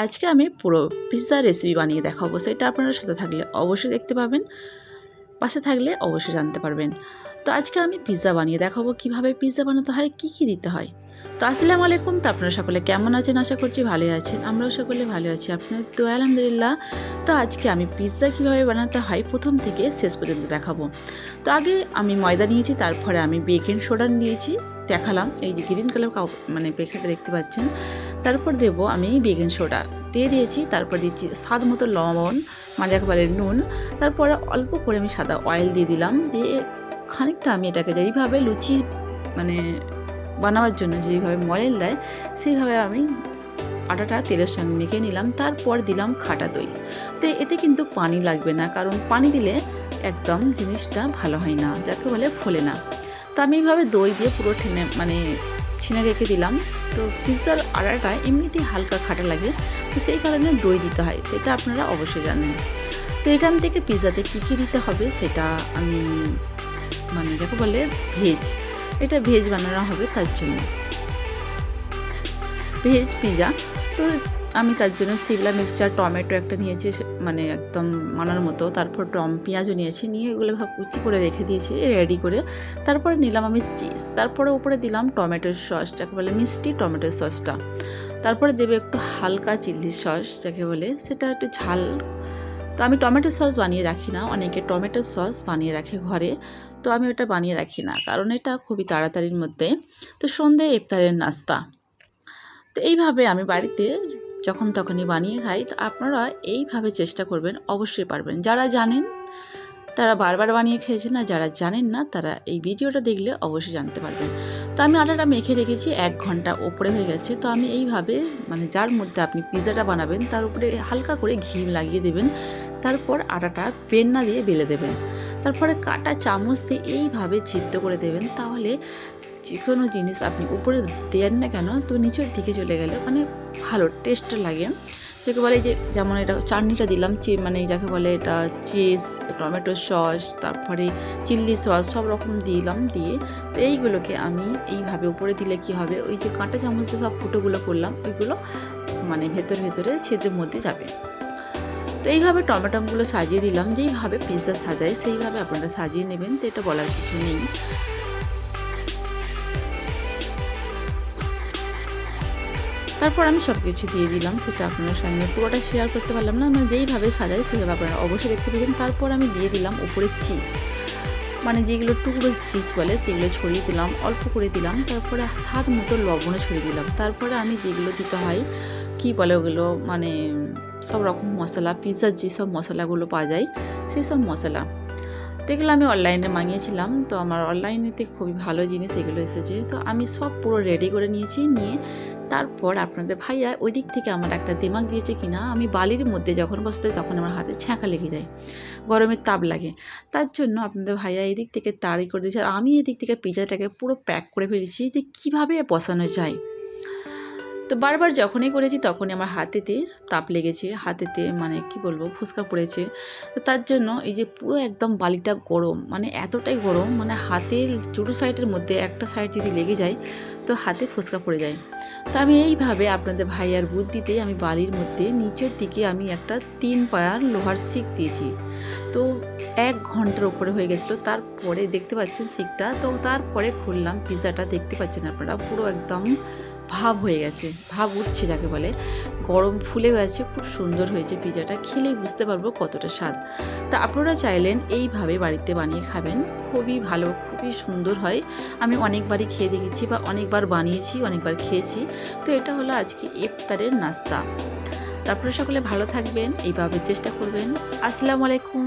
আজকে আমি পুরো পিৎজা রেসিপি বানিয়ে দেখাবো, সেটা আপনারা সাথে থাকলে অবশ্যই দেখতে পাবেন, পাশে থাকলে অবশ্যই জানতে পারবেন। তো আজকে আমি পিৎজা বানিয়ে দেখাবো কিভাবে পিৎজা বানাতে হয়, কি কি দিতে হয়। তো আসসালামু আলাইকুম। তো আপনারা সকলে কেমন আছেন? আশা করছি ভালোই আছেন, আমরাও সকলে ভালো আছি, আপনাদের তো আলহামদুলিল্লাহ। তো আজকে আমি পিৎজা কিভাবে বানাতে হয় প্রথম থেকে শেষ পর্যন্ত দেখাবো। তো আগে আমি ময়দা নিয়েছি, তারপরে আমি বেকিং সোডা নিয়েছি, দেখালাম এই যে গ্রিন কালার মানে প্যাকেটটা দেখতে পাচ্ছেন। তারপর দেবো আমি বেকিং সোডা দিয়ে দিয়েছি, তারপর দিচ্ছি স্বাদ মতো লবণ, যাকে বলে নুন। তারপরে অল্প করে আমি সাদা অয়েল দিয়ে দিলাম, দিয়ে খানিকটা আমি এটাকে যেইভাবে লুচি মানে বানাবার জন্য যেইভাবে ময়েল দেয় সেইভাবে আমি আটাটা তেলের সঙ্গে মেখে নিলাম। তারপর দিলাম খাঁটা দই। তো এতে কিন্তু পানি লাগবে না, কারণ পানি দিলে একদম জিনিসটা ভালো হয় না, যাকে বলে ফোলে না। তো আমি এইভাবে দই দিয়ে পুরো ছিনে রেখে দিলাম। তো পিৎজার আটাটা এমনিতেই হালকা খাঁটা লাগে, তো সেই কারণে দই দিতে হয়, সেটা আপনারা অবশ্যই জানেন। তো এখান থেকে পিৎজাতে কী কী দিতে হবে সেটা আমি যাকে বলে ভেজ, এটা ভেজ বানানো হবে, তার জন্য ভেজ পিৎজা। তো আমি তার জন্য সিমলা মির্চা, টমেটো একটা নিয়েছি, একদম মানার মতো। তারপর পেঁয়াজও নিয়েছি, নিয়ে এগুলো কুচি করে রেখে দিয়েছি রেডি করে। তারপরে নিলাম আমি চিজ, তারপরে উপরে দিলাম টমেটোর সস, যাকে বলে মিষ্টি টমেটোর সসটা। তারপরে দেবে একটু হালকা চিলি সস, যাকে বলে সেটা একটু ঝাল। তো আমি টমেটো সস বানিয়ে রাখি না, অনেকে টমেটো সস বানিয়ে রাখে ঘরে, তো আমি ওটা বানিয়ে রাখি না, কারণ এটা খুবই তাড়াতাড়ির মধ্যে। তো সন্ধে ইফতারের নাস্তা। তো এইভাবে আমি বাড়িতে যখন তখনই বানিয়ে খাই। তো আপনারা এইভাবে চেষ্টা করবেন, অবশ্যই পারবেন। যারা জানেন তারা বারবার বানিয়ে খেয়েছেন, আর যারা জানেন না তারা এই ভিডিওটা দেখলে অবশ্যই জানতে পারবেন। তো আমি আটাটা মেখে রেখেছি, 1 ঘন্টা ওপরে হয়ে গেছে। তো আমি এইভাবে যার মধ্যে আপনি পিৎজাটা বানাবেন তার উপরে হালকা করে ঘি লাগিয়ে দেবেন। তারপর আটাটা পেন না দিয়ে বেলে দেবেন। তারপরে কাঁটা চামচ দিয়ে এইভাবে ছিদ্র করে দেবেন, তাহলে যে কোনো জিনিস আপনি উপরে দেন না কেন তো নিচের দিকে চলে গেলে ভালো টেস্ট লাগে। যাকে বলে যে যেমন এটা চাটনিটা দিলাম, যাকে বলে এটা চিজ, টমেটো সস, তারপরে চিলি সস সব রকম দিলাম। দিয়ে তো এইগুলোকে আমি এইভাবে উপরে দিলে কি হবে, ওই যে কাঁটা চামচ দিয়ে সব ফুটোগুলো করলাম ওইগুলো ভেতরে ছেদের মধ্যে যাবে। তো এইভাবে টমেটোগুলো সাজিয়ে দিলাম, যেইভাবে পিৎজা সাজায় সেইভাবে আপনারা সাজিয়ে নেবেন। তো এটা বলার কিছু নেই। তারপর আমি সব কিছু দিয়ে দিলাম, সেটা আপনার সঙ্গে পুরোটা শেয়ার করতে পারলাম না, যেইভাবে সাজাই সেইভাবে আপনারা অবশ্যই দেখতে পেলেন। তারপর আমি দিয়ে দিলাম উপরে চিজ, যেগুলো টুকরো চিজ বলে সেগুলো ছড়িয়ে দিলাম, অল্প করে দিলাম। তারপরে স্বাদ মতো লবণও ছড়িয়ে দিলাম। তারপরে আমি যেগুলো দিতে হয় কী বলে ওগুলো, সব রকম মশলা, পিৎজার যেসব মশলাগুলো পাওয়া যায় সেই সব মশলা, দেখলাম আমি অনলাইনে মাঙিয়েছিলাম। তো আমার অনলাইনেতে খুবই ভালো জিনিস এগুলো এসেছে। তো আমি সব পুরো রেডি করে নিয়েছি, নিয়ে তারপর আপনাদের ভাইয়া ওই দিক থেকে আমার একটা দিমাগ দিয়েছে কিনা, আমি বালির মধ্যে যখন বসতে তখন আমার হাতে ছ্যাঁকা লেগে যায়, গরমের তাপ লাগে। তার জন্য আপনাদের ভাইয়া এই দিক থেকে তাড়ি করে দিয়েছে, আর আমি এদিক থেকে পিৎজাটাকে পুরো প্যাক করে ফেলেছি যে কীভাবে বসানো যায়। তো বারবার যখনই করেছি তখনই আমার হাতেতে তাপ লেগেছে, হাতেতে কি বলবো ফুসকা পড়েছে। তো তার জন্য এই যে পুরো একদম বালিটা গরম, এতটাই গরম, হাতের দুটো সাইডের মধ্যে একটা সাইড যদি লেগে যায় তো হাতে ফুসকা পড়ে যায়। তো আমি এইভাবে আপনাদের ভাইয়ার বুদ্ধিতে আমি বালির মধ্যে নিচের দিকে আমি একটা 3 পায়ার লোহার শিক দিয়েছি। তো 1 ঘন্টার উপরে হয়ে গেছিলো। তারপরে দেখতে পাচ্ছেন শিকটা, তো তারপরে খুললাম পিৎজাটা, দেখতে পাচ্ছেন আপনারা পুরো একদম ভাব হয়ে গেছে, ভাব উঠছে যাকে বলে, গরম ফুলে গেছে, খুব সুন্দর হয়েছে পিৎজাটা, খেলেই বুঝতে পারবো কতটা স্বাদ। তা আপনারা চাইলেন এইভাবে বাড়িতে বানিয়ে খাবেন, খুবই ভালো, খুবই সুন্দর হয়। আমি অনেকবারই খেয়ে দেখেছি বা অনেকবার বানিয়েছি, অনেকবার খেয়েছি। তো এটা হলো আজকে ইফতারের নাস্তা। তারপরে সকলে ভালো থাকবেন, এইভাবে চেষ্টা করবেন। আসসালামু আলাইকুম।